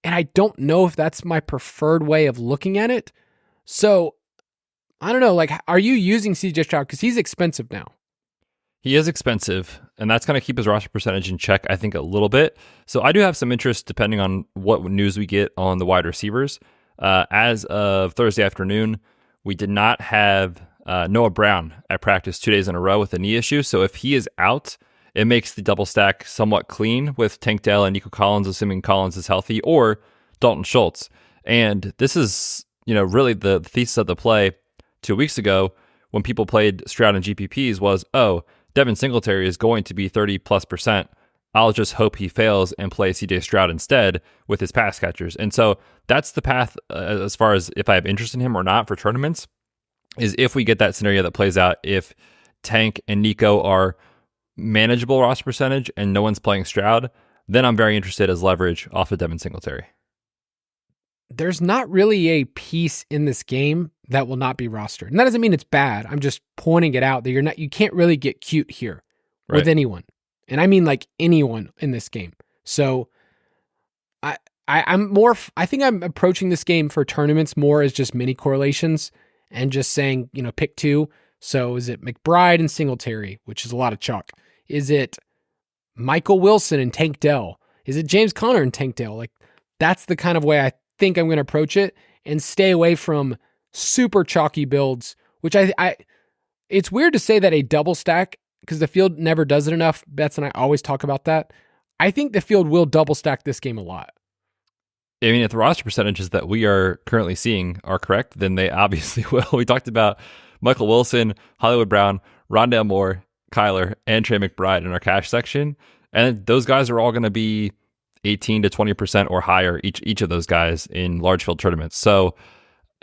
And I don't know if that's my preferred way of looking at it. So I don't know, like, are you using CJ Stroud? Because he's expensive now. He is expensive, and that's going to keep his roster percentage in check, I think, a little bit. So I do have some interest depending on what news we get on the wide receivers. As of Thursday afternoon, we did not have Noah Brown at practice 2 days in a row with a knee issue. So if he is out, it makes the double stack somewhat clean with Tank Dell and Nico Collins, assuming Collins is healthy, or Dalton Schultz. And this is, really the thesis of the play 2 weeks ago when people played Stroud and GPPs was, Devin Singletary is going to be 30+%. I'll just hope he fails and play CJ Stroud instead with his pass catchers. And so that's the path as far as if I have interest in him or not for tournaments, is if we get that scenario that plays out, if Tank and Nico are manageable roster percentage and no one's playing Stroud, then I'm very interested as leverage off of Devin Singletary. There's not really a piece in this game that will not be rostered. And that doesn't mean it's bad. I'm just pointing it out that you can't really get cute here with anyone. And I mean like anyone in this game. So I think I'm approaching this game for tournaments more as just mini correlations and just saying, pick two. So is it McBride and Singletary, which is a lot of chalk? Is it Michael Wilson and Tank Dell? Is it James Conner and Tank Dell? Like, that's the kind of way I think I'm going to approach it, and stay away from super chalky builds, which I it's weird to say that a double stack, because the field never does it enough. Betz and I always talk about that. I think the field will double stack this game a lot. I mean, if the roster percentages that we are currently seeing are correct, then they obviously will. We talked about Michael Wilson, Hollywood Brown, Rondale Moore, Kyler, and Trey McBride in our cash section. And those guys are all going to be 18 to 20% or higher, each of those guys in large field tournaments. So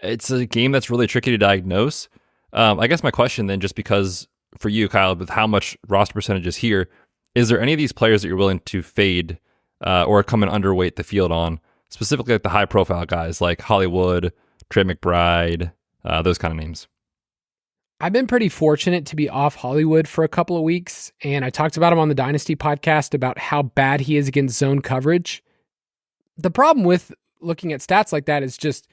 it's a game that's really tricky to diagnose. I guess my question then, just because for you, Kyle, with how much roster percentage is here, is there any of these players that you're willing to fade or come in underweight the field on, specifically like the high profile guys like Hollywood, Trey McBride, those kind of names? I've been pretty fortunate to be off Hollywood for a couple of weeks, and I talked about him on the Dynasty podcast about how bad he is against zone coverage. The problem with looking at stats like that is just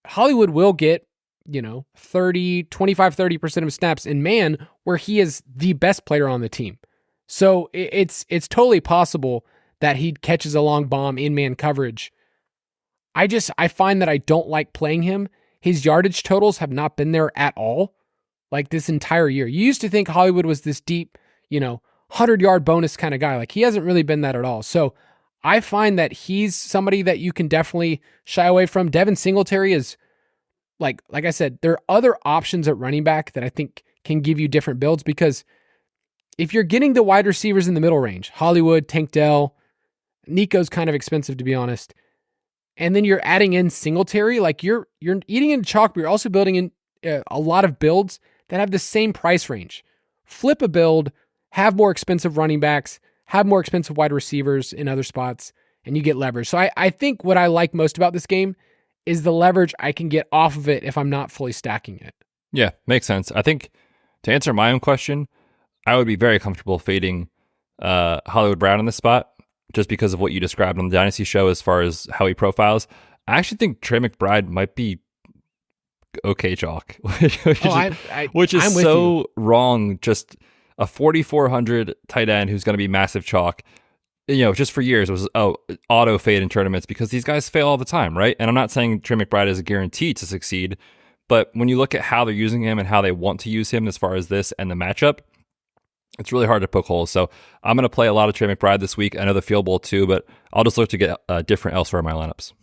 Hollywood will get, 30% of snaps in man where he is the best player on the team. So it's totally possible that he catches a long bomb in man coverage. I find that I don't like playing him. His yardage totals have not been there at all. Like this entire year. You used to think Hollywood was this deep, 100-yard bonus kind of guy. Like he hasn't really been that at all. So I find that he's somebody that you can definitely shy away from. Devin Singletary is like I said, there are other options at running back that I think can give you different builds, because if you're getting the wide receivers in the middle range, Hollywood, Tank Dell, Nico's kind of expensive to be honest. And then you're adding in Singletary, like you're eating into chalk, but you're also building in a lot of builds that have the same price range. Flip a build, have more expensive running backs, have more expensive wide receivers in other spots, and you get leverage. So I think what I like most about this game is the leverage I can get off of it if I'm not fully stacking it. Yeah, makes sense. I think to answer my own question, I would be very comfortable fading Hollywood Brown in this spot just because of what you described on the Dynasty show as far as how he profiles. I actually think Trey McBride might be okay chalk, which is so wrong. Just a 4,400 tight end who's going to be massive chalk. Just for years it was auto fade in tournaments because these guys fail all the time, right? And I'm not saying Trey McBride is a guarantee to succeed, but when you look at how they're using him and how they want to use him as far as this and the matchup, it's really hard to poke holes. So I'm going to play a lot of Trey McBride this week. I know the field goal too, but I'll just look to get different elsewhere in my lineups.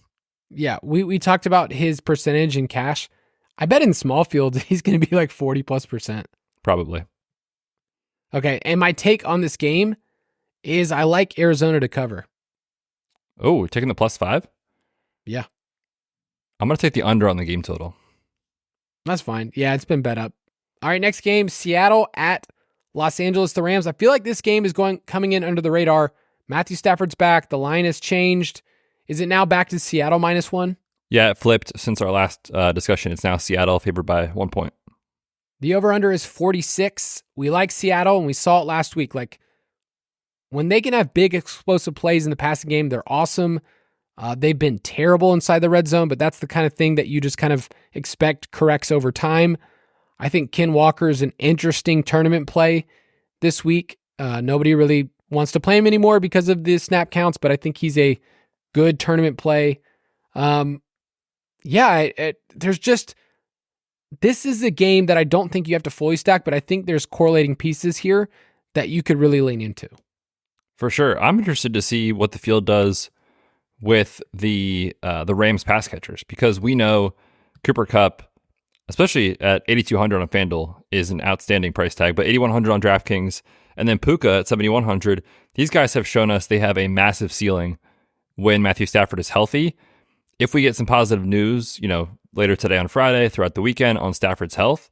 Yeah, we talked about his percentage in cash. I bet in small fields, he's going to be like 40+%. Probably. Okay, and my take on this game is I like Arizona to cover. Oh, we're taking the +5? Yeah. I'm going to take the under on the game total. That's fine. Yeah, it's been bet up. All right, next game, Seattle at Los Angeles, the Rams. I feel like this game is coming in under the radar. Matthew Stafford's back. The line has changed. Is it now back to Seattle -1? Yeah, it flipped since our last discussion. It's now Seattle favored by 1 point. The over-under is 46. We like Seattle, and we saw it last week. Like, when they can have big explosive plays in the passing game, they're awesome. They've been terrible inside the red zone, but that's the kind of thing that you just kind of expect corrects over time. I think Ken Walker is an interesting tournament play this week. Nobody really wants to play him anymore because of the snap counts, but I think he's a good tournament play. There's just, this is a game that I don't think you have to fully stack, but I think there's correlating pieces here that you could really lean into. For sure. I'm interested to see what the field does with the Rams pass catchers, because we know Cooper Kupp, especially at 8,200 on FanDuel, is an outstanding price tag, but 8,100 on DraftKings, and then Puka at 7,100. These guys have shown us they have a massive ceiling when Matthew Stafford is healthy. If we get some positive news, later today on Friday, throughout the weekend on Stafford's health,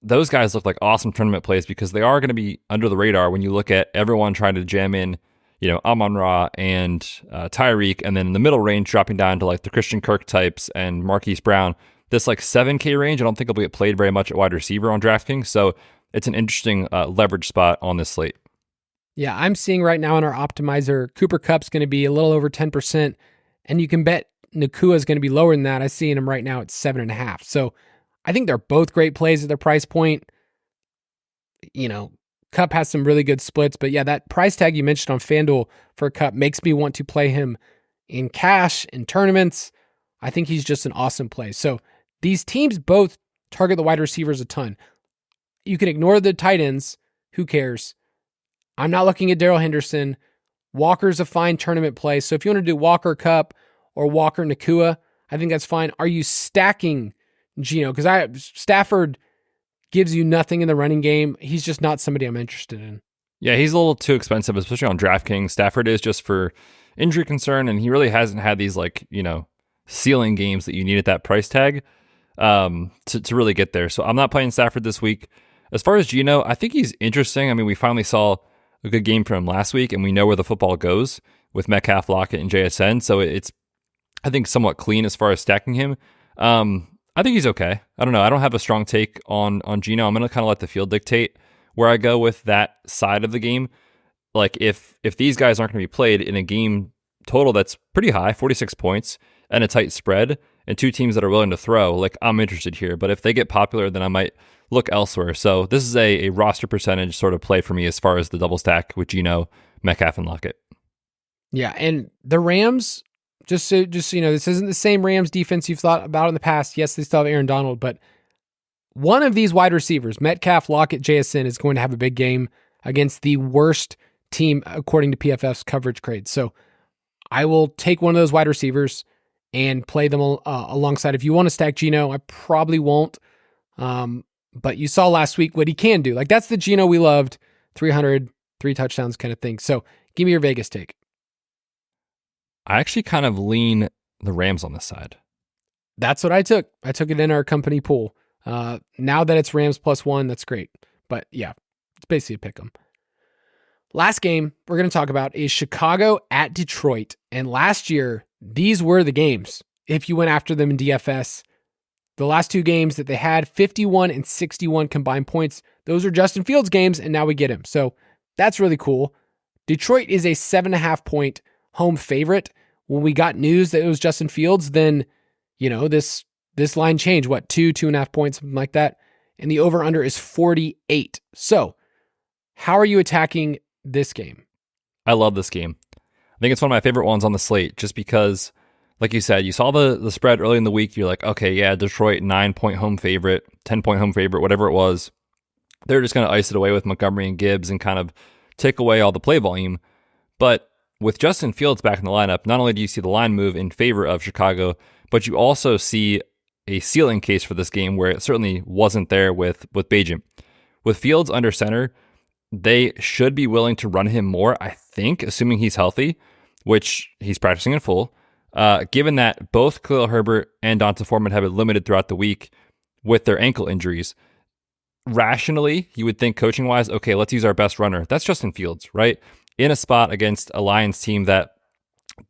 those guys look like awesome tournament plays because they are going to be under the radar when you look at everyone trying to jam in, Amon-Ra and Tyreek, and then in the middle range dropping down to like the Christian Kirk types and Marquise Brown. This like 7K range, I don't think it'll get played very much at wide receiver on DraftKings, so it's an interesting leverage spot on this slate. Yeah, I'm seeing right now in our optimizer, Cooper Kupp's going to be a little over 10%, and you can bet Nakua is going to be lower than that. I see him right now at 7.5. So I think they're both great plays at their price point. Kupp has some really good splits, but yeah, that price tag you mentioned on FanDuel for Kupp makes me want to play him in cash, in tournaments. I think he's just an awesome play. So these teams both target the wide receivers a ton. You can ignore the tight ends. Who cares? I'm not looking at Darrell Henderson. Walker's a fine tournament play. So if you want to do Walker Kupp or Walker Nakua, I think that's fine. Are you stacking Geno? Because Stafford gives you nothing in the running game. He's just not somebody I'm interested in. Yeah, he's a little too expensive, especially on DraftKings. Stafford is just for injury concern, and he really hasn't had these ceiling games that you need at that price tag to really get there. So I'm not playing Stafford this week. As far as Geno, I think he's interesting. I mean, we finally saw a good game from him last week, and we know where the football goes with Metcalf, Lockett, and JSN. So it's, I think, somewhat clean as far as stacking him. I think he's okay. I don't know. I don't have a strong take on Geno. I'm going to kind of let the field dictate where I go with that side of the game. Like if these guys aren't going to be played in a game total that's pretty high, 46 points, and a tight spread, and two teams that are willing to throw, like I'm interested here. But if they get popular, then I might look elsewhere. So this is a roster percentage sort of play for me as far as the double stack with Geno, Metcalf, and Lockett. Yeah, and the Rams, just so you know, this isn't the same Rams defense you've thought about in the past. Yes, they still have Aaron Donald, but one of these wide receivers, Metcalf, Lockett, JSN, is going to have a big game against the worst team according to PFF's coverage grade. So I will take one of those wide receivers and play them alongside. If you want to stack Geno, I probably won't. But you saw last week what he can do. Like that's the Geno we loved, 300, 3 touchdowns kind of thing. So give me your Vegas take. I actually kind of lean the Rams on this side. That's what I took. I took it in our company pool. Now that it's Rams +1, that's great. But yeah, it's basically a pick 'em. Last game we're going to talk about is Chicago at Detroit. And last year, these were the games. If you went after them in DFS, the last two games that they had, 51 and 61 combined points. Those are Justin Fields games, and now we get him. So that's really cool. Detroit is a 7.5 point home favorite. When we got news that it was Justin Fields, then, this line changed, 2.5 points, something like that. And the over-under is 48. So how are you attacking this game? I love this game. I think it's one of my favorite ones on the slate just because, like you said, you saw the spread early in the week. You're like, okay, yeah, Detroit 9-point home favorite, 10-point home favorite, whatever it was. They're just going to ice it away with Montgomery and Gibbs and kind of take away all the play volume. But with Justin Fields back in the lineup, not only do you see the line move in favor of Chicago, but you also see a ceiling case for this game where it certainly wasn't there with Bajent. With Fields under center, they should be willing to run him more, I think, assuming he's healthy, which he's practicing in full. Given that both Khalil Herbert and Donta Foreman have been limited throughout the week with their ankle injuries, rationally, you would think coaching-wise, okay, let's use our best runner. That's Justin Fields, right? In a spot against a Lions team that,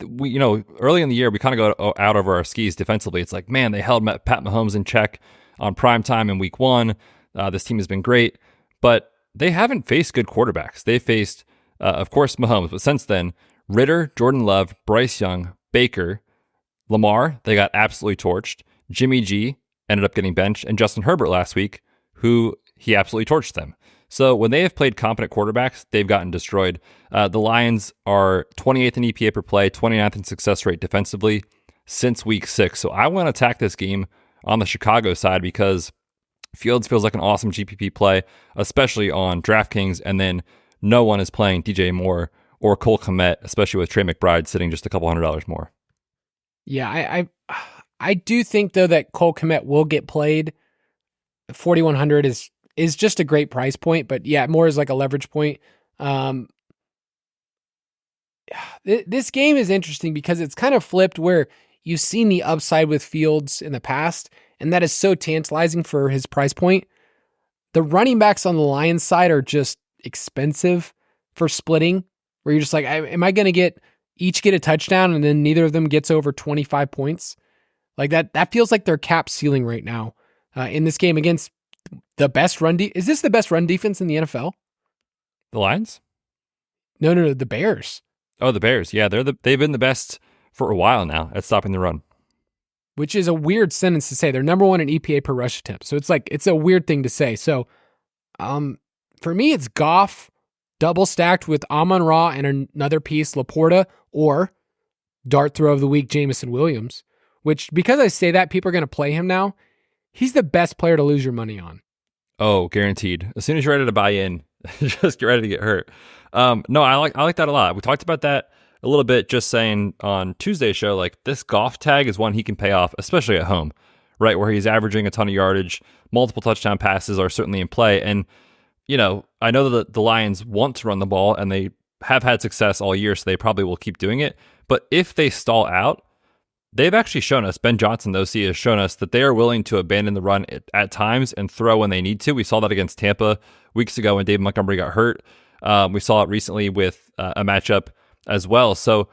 we, early in the year, we kind of go out over our skis defensively. It's like, man, they held Pat Mahomes in check on prime time in week 1. This team has been great, but they haven't faced good quarterbacks. They faced, of course, Mahomes, but since then, Ritter, Jordan Love, Bryce Young, Baker, Lamar, they got absolutely torched. Jimmy G ended up getting benched, and Justin Herbert last week, who he absolutely torched them. So when they have played competent quarterbacks, they've gotten destroyed. The Lions are 28th in EPA per play, 29th in success rate defensively since week 6. So I want to attack this game on the Chicago side because Fields feels like an awesome GPP play, especially on DraftKings, and then no one is playing DJ Moore or Cole Kmet, especially with Trey McBride sitting just a couple $100 more. Yeah, I do think, though, that Cole Kmet will get played. 4,100 is just a great price point, but yeah, more is like a leverage point. This game is interesting because it's kind of flipped where you've seen the upside with Fields in the past, and that is so tantalizing for his price point. The running backs on the Lions side are just expensive for splitting, where you're just like, am I going to each get a touchdown and then neither of them gets over 25 points? Like that feels like their cap ceiling right now in this game against the best run. Is this the best run defense in the NFL? The Lions? No, the Bears. Oh, the Bears. Yeah, they've been the best for a while now at stopping the run. Which is a weird sentence to say. They're number one in EPA per rush attempt. So it's a weird thing to say. So for me, it's Goff double stacked with Amon-Ra and another piece, Laporta, or dart throw of the week, Jameson Williams, which because I say that, people are going to play him now. He's the best player to lose your money on. Oh, guaranteed. As soon as you're ready to buy in, just get ready to get hurt. No, I like that a lot. We talked about that a little bit, just saying on Tuesday's show, like this Goff tag is one he can pay off, especially at home, right? Where he's averaging a ton of yardage, multiple touchdown passes are certainly in play. And, you know, I know that the Lions want to run the ball and they have had success all year, so they probably will keep doing it. But if they stall out, they've actually shown us, Ben Johnson, the OC, has shown us that they are willing to abandon the run at times and throw when they need to. We saw that against Tampa weeks ago when David Montgomery got hurt. We saw it recently with a matchup as well. So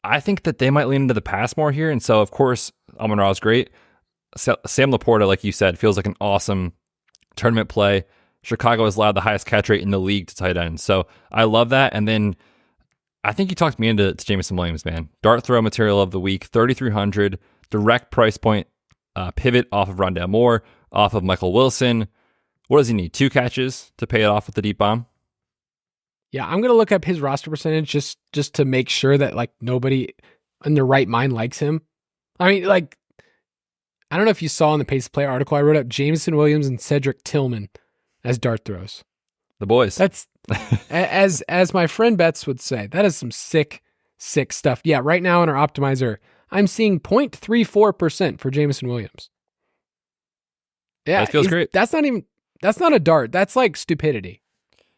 I think that they might lean into the pass more here. And so, of course, Amon-Ra is great. Sam Laporta, like you said, feels like an awesome tournament play. Chicago has allowed the highest catch rate in the league to tight end. So I love that. And then I think you talked me into Jameson Williams, man. Dart throw material of the week, 3,300, direct price point, pivot off of Rondale Moore, off of Michael Wilson. What does he need? 2 catches to pay it off with the deep bomb? Yeah, I'm going to look up his roster percentage just to make sure that like nobody in their right mind likes him. I mean, like, I don't know if you saw in the Pace of Play article, I wrote up Jameson Williams and Cedric Tillman as dart throws. The boys. That's, as my friend Betz would say, that is some sick stuff. Yeah, right now in our optimizer, I'm seeing 0.34% for Jameson Williams. Yeah, that feels great. That's not a dart. That's like stupidity.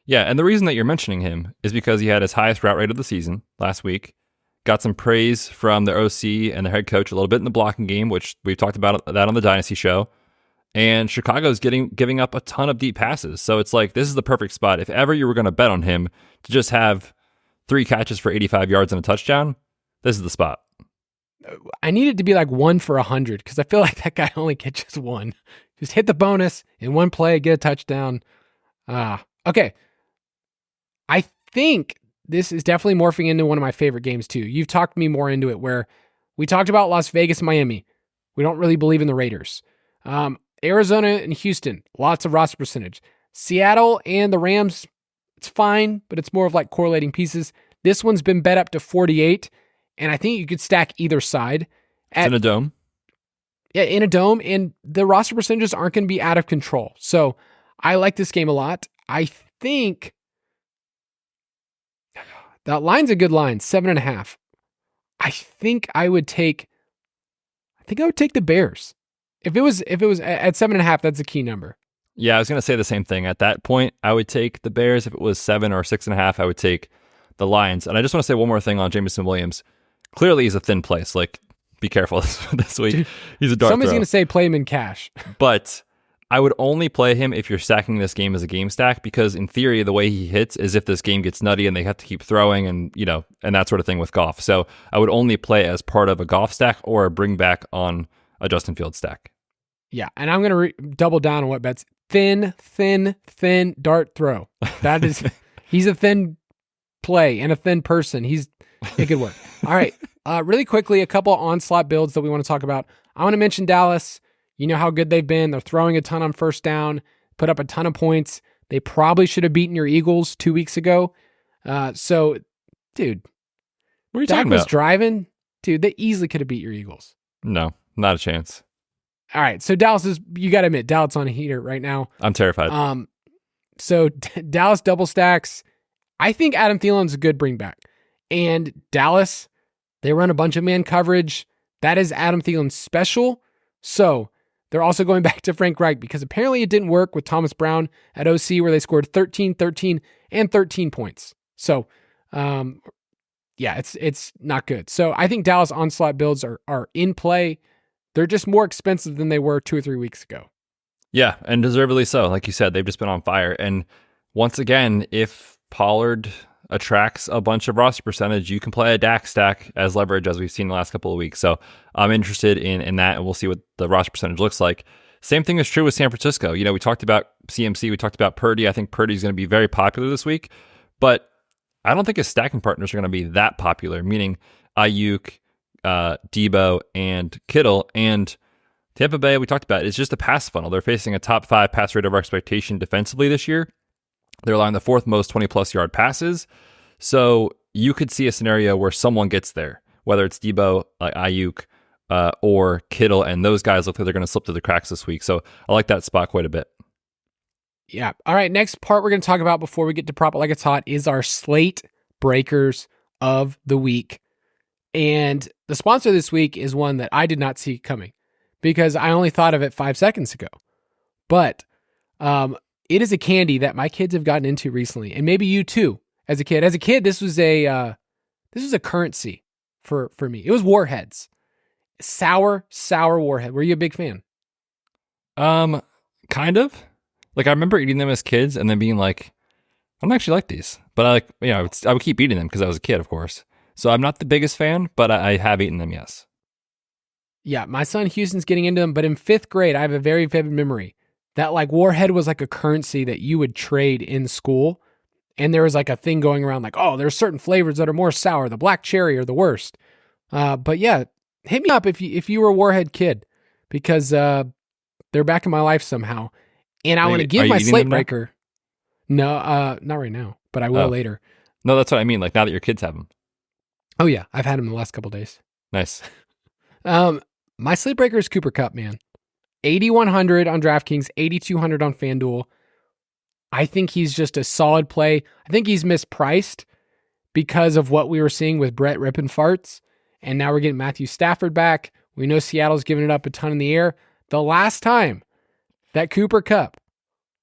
Yeah, and the reason that you're mentioning him is because he had his highest route rate of the season last week. Got some praise from the OC and the head coach a little bit in the blocking game, which we've talked about that on the Dynasty show. And Chicago's giving up a ton of deep passes. So it's like, this is the perfect spot. If ever you were going to bet on him to just have 3 catches for 85 yards and a touchdown, this is the spot. I need it to be like 1 for 100 because I feel like that guy only catches 1. Just hit the bonus in one play, get a touchdown. Okay. I think this is definitely morphing into one of my favorite games too. You've talked me more into it where we talked about Las Vegas and Miami. We don't really believe in the Raiders. Arizona and Houston, lots of roster percentage. Seattle and the Rams, it's fine, but it's more of like correlating pieces. This one's been bet up to 48, and I think you could stack either side. It's in a dome. Yeah, in a dome, and the roster percentages aren't going to be out of control. So I like this game a lot. I think that line's a good line, 7.5. I think I would take the Bears. If it was at 7.5, that's a key number. Yeah, I was going to say the same thing. At that point, I would take the Bears. If it was 7 or 6.5, I would take the Lions. And I just want to say one more thing on Jameson Williams. Clearly, he's a thin place. Like, be careful this week. Dude, he's a dart somebody's throw. going to say play him in cash. But I would only play him if you're stacking this game as a game stack, because in theory, the way he hits is if this game gets nutty and they have to keep throwing and, you know, and that sort of thing with Goff. So I would only play as part of a Goff stack or a bring back on a Justin Fields stack. Yeah, and I'm going to double down on what Betz. Thin dart throw. That is, he's a thin play and a thin person. It could work. All right, really quickly, a couple on-slot builds that we want to talk about. I want to mention Dallas. You know how good they've been. They're throwing a ton on first down, put up a ton of points. They probably should have beaten your Eagles 2 weeks ago. So, dude, What are you Dak talking was about? driving. Dude, they easily could have beat your Eagles. No, not a chance. All right, so Dallas is, you got to admit, Dallas on a heater right now. I'm terrified. So Dallas double stacks. I think Adam Thielen's a good bring back. And Dallas, they run a bunch of man coverage. That is Adam Thielen's special. So they're also going back to Frank Reich because apparently it didn't work with Thomas Brown at OC where they scored 13, 13, and 13 points. So, yeah, it's not good. So I think Dallas on-slot builds are in play. They're just more expensive than they were 2 or 3 weeks ago. Yeah, and deservedly so. Like you said, they've just been on fire. And once again, if Pollard attracts a bunch of roster percentage, you can play a Dak stack as leverage, as we've seen the last couple of weeks. So I'm interested in that, and we'll see what the roster percentage looks like. Same thing is true with San Francisco. You know, we talked about CMC, we talked about Purdy. I think Purdy's going to be very popular this week, but I don't think his stacking partners are going to be that popular, meaning Ayuk, Debo and Kittle. And Tampa Bay, we talked about, it's just a pass funnel. They're facing a top 5 pass rate over expectation defensively this year. They're allowing the 4th most 20-plus yard passes. So you could see a scenario where someone gets there, whether it's Debo, like Ayuk, or Kittle, and those guys look like they're going to slip through the cracks this week. So I like that spot quite a bit. Yeah. All right. Next part we're going to talk about before we get to Prop It Like It's Hot is our slate breakers of the week. And the sponsor this week is one that I did not see coming because I only thought of it 5 seconds ago. But it is a candy that my kids have gotten into recently, and maybe you too as a kid. As a kid, this was a currency for me. It was Warheads. Sour Warhead. Were you a big fan? Kind of. Like, I remember eating them as kids and then being like, I don't actually like these. But I would keep eating them because I was a kid, of course. So I'm not the biggest fan, but I have eaten them, yes. Yeah, my son Houston's getting into them, but in 5th grade, I have a very vivid memory that like Warhead was like a currency that you would trade in school. And there was like a thing going around like, oh, there's certain flavors that are more sour. The black cherry are the worst. But yeah, hit me up if you were a Warhead kid because they're back in my life somehow. And I want to give my slate breaker. No, not right now, but I will later. No, that's what I mean. Like now that your kids have them. Oh yeah, I've had them the last couple days. Nice. My slate breaker is Cooper Kupp, man. 8,100 on DraftKings, 8,200 on FanDuel. I think he's just a solid play. I think he's mispriced because of what we were seeing with Brett ripping farts. And now we're getting Matthew Stafford back. We know Seattle's giving it up a ton in the air. The last time that Cooper Kupp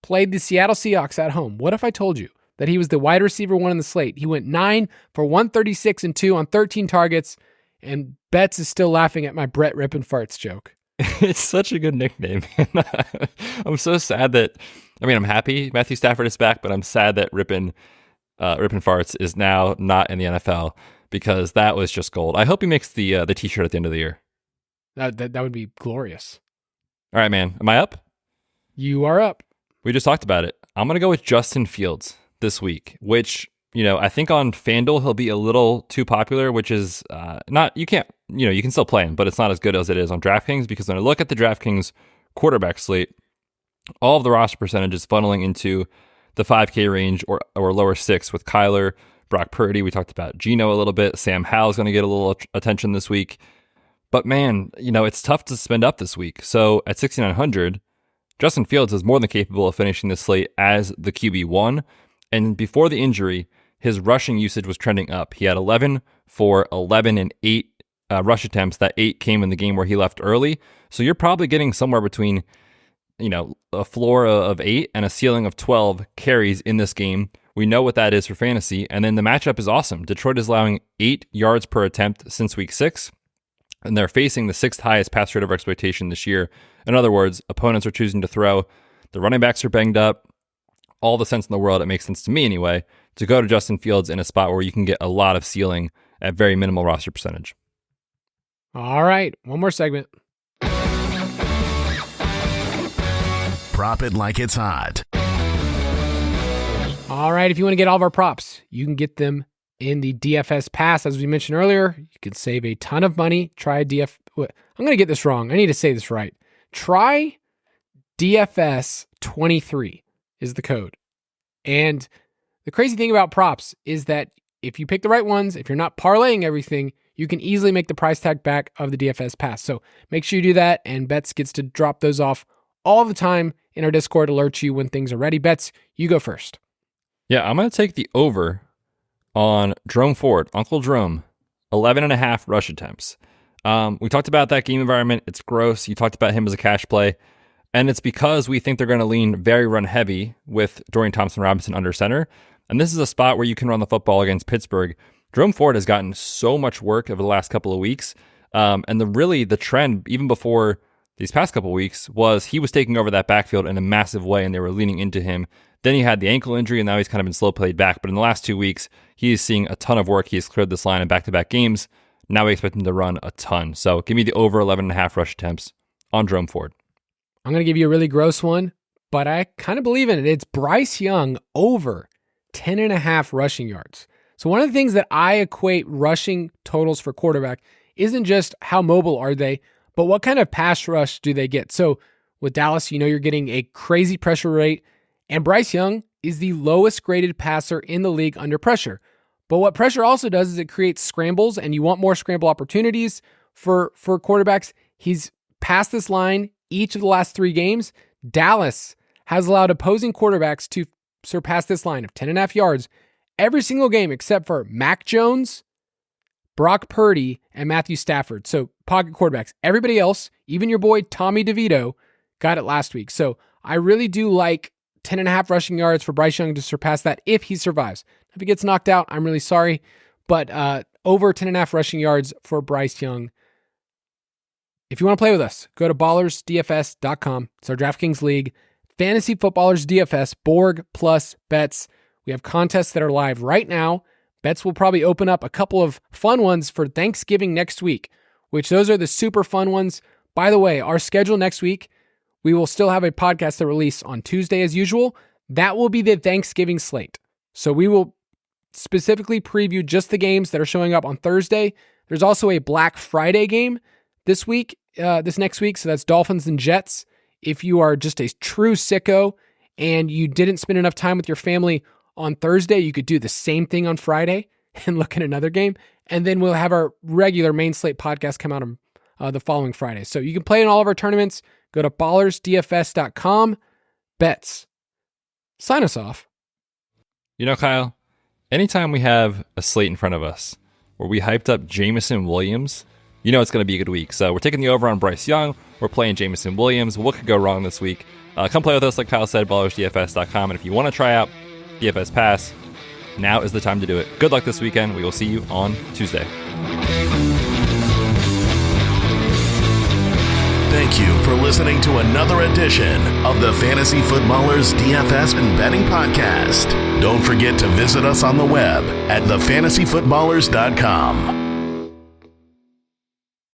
played the Seattle Seahawks at home, what if I told you that he was the wide receiver 1 in the slate? He went 9 for 136 and 2 on 13 targets. And Betz is still laughing at my Brett ripping farts joke. It's such a good nickname. I'm so sad that, I'm happy Matthew Stafford is back, but I'm sad that Rippin' Farts is now not in the NFL because that was just gold. I hope he makes the t-shirt at the end of the year. That would be glorious. All right, man. Am I up? You are up. We just talked about it. I'm going to go with Justin Fields this week, which, I think on FanDuel he'll be a little too popular, which is you can still play him, but it's not as good as it is on DraftKings because when I look at the DraftKings quarterback slate, all of the roster percentages funneling into the 5K range or lower 6 with Kyler, Brock Purdy. We talked about Geno a little bit. Sam Howell's going to get a little attention this week. But man, it's tough to spend up this week. So at 6,900, Justin Fields is more than capable of finishing this slate as the QB1. And before the injury, his rushing usage was trending up. He had 11 for 11 and 8 rush attempts. That 8 came in the game where he left early. So you're probably getting somewhere between, a floor of 8 and a ceiling of 12 carries in this game. We know what that is for fantasy. And then the matchup is awesome. Detroit is allowing 8 yards per attempt since week 6. And they're facing the 6th highest pass rate over expectation this year. In other words, opponents are choosing to throw. The running backs are banged up. All the sense in the world, it makes sense to me anyway, to go to Justin Fields in a spot where you can get a lot of ceiling at very minimal roster percentage. All right, one more segment. Prop it like it's hot. All right, if you want to get all of our props, you can get them in the DFS Pass. As we mentioned earlier, you can save a ton of money. I'm going to get this wrong. I need to say this right. Try DFS 23 is the code. And the crazy thing about props is that if you pick the right ones, if you're not parlaying everything, you can easily make the price tag back of the DFS Pass. So make sure you do that, and Betz gets to drop those off all the time in our Discord, alert you when things are ready. Betz, you go first. Yeah, I'm going to take the over on Jerome Ford, Uncle Jerome, 11.5 rush attempts. We talked about that game environment. It's gross. You talked about him as a cash play. And it's because we think they're going to lean very run heavy with Dorian Thompson-Robinson under center. And this is a spot where you can run the football against Pittsburgh. Jerome Ford has gotten so much work over the last couple of weeks. And the trend, even before these past couple of weeks, was he was taking over that backfield in a massive way, and they were leaning into him. Then he had the ankle injury, and now he's kind of been slow played back. But in the last 2 weeks, he is seeing a ton of work. He has cleared this line in back-to-back games. Now we expect him to run a ton. So give me the over 11.5 rush attempts on Jerome Ford. I'm going to give you a really gross one, but I kind of believe in it. It's Bryce Young over 10.5 rushing yards. So one of the things that I equate rushing totals for quarterback isn't just how mobile are they, but what kind of pass rush do they get? So with Dallas, you're getting a crazy pressure rate, and Bryce Young is the lowest graded passer in the league under pressure. But what pressure also does is it creates scrambles, and you want more scramble opportunities for quarterbacks. He's passed this line each of the last 3 games. Dallas has allowed opposing quarterbacks to surpass this line of 10.5 yards every single game except for Mac Jones, Brock Purdy, and Matthew Stafford. So pocket quarterbacks. Everybody else, even your boy Tommy DeVito, got it last week. So I really do like 10.5 rushing yards for Bryce Young to surpass that if he survives. If he gets knocked out, I'm really sorry. But over 10.5 rushing yards for Bryce Young. If you want to play with us, go to ballersdfs.com. It's our DraftKings League. Fantasy Footballers DFS, Borg plus Betz. We have contests that are live right now. Betz will probably open up a couple of fun ones for Thanksgiving next week, which those are the super fun ones. By the way, our schedule next week, we will still have a podcast to release on Tuesday as usual. That will be the Thanksgiving slate. So we will specifically preview just the games that are showing up on Thursday. There's also a Black Friday game this next week. So that's Dolphins and Jets. If you are just a true sicko and you didn't spend enough time with your family on Thursday, you could do the same thing on Friday and look at another game. And then we'll have our regular main slate podcast come out on the following Friday. So you can play in all of our tournaments. Go to ballersdfs.com. Betz, sign us off. Kyle, anytime we have a slate in front of us where we hyped up Jameson Williams, it's going to be a good week. So we're taking the over on Bryce Young. We're playing Jameson Williams. What could go wrong this week? Come play with us, like Kyle said, ballersdfs.com. And if you want to try out DFS Pass, now is the time to do it. Good luck this weekend. We will see you on Tuesday. Thank you for listening to another edition of the Fantasy Footballers DFS and Betting Podcast. Don't forget to visit us on the web at thefantasyfootballers.com.